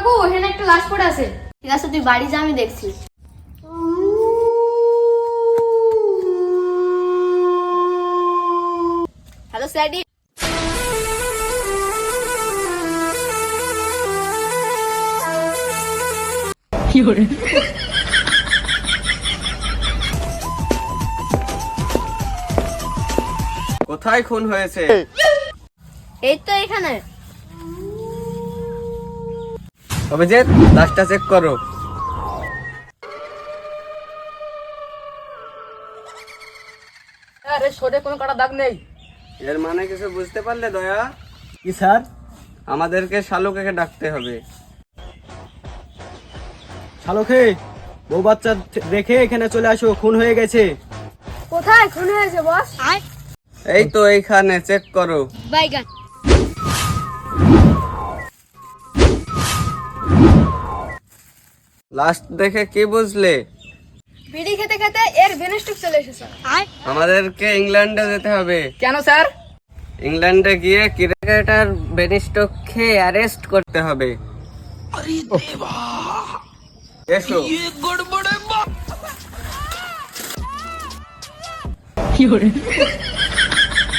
কাকু এখানে একটা লাশ পড়ে আছে। ঠিক আছে তুই বাড়ি যা, আমি দেখছি। হ্যালো স্যাডি। কোথায় খুন হয়েছে? এই তো এখানে। অভিজিৎ, লাশটা চেক করো। আরে শরীরে কোনো কাটা দাগ নেই। এর মানে কিছু বুঝতে পারলে দয়া? কি স্যার? আমাদেরকে শালুকে ডাকতে হবে। শালকে, বউ বাচ্চা রেখে এখানে চলে আসো, খুন হয়ে গেছে। কোথায় খুন হয়েছে বস? এই তো এইখানে, চেক করো। বাইগান। লাস্ট দেখে কি বুঝলে? বিড়ি খেতে খেতে এর ভেনেস্টক চলে এসেছে। আমাদেরকে ইংল্যান্ডে যেতে হবে। কেন স্যার? ইংল্যান্ডে গিয়ে ক্রিকেটার বেনিস্টোককে অ্যারেস্ট করতে হবে। এসো।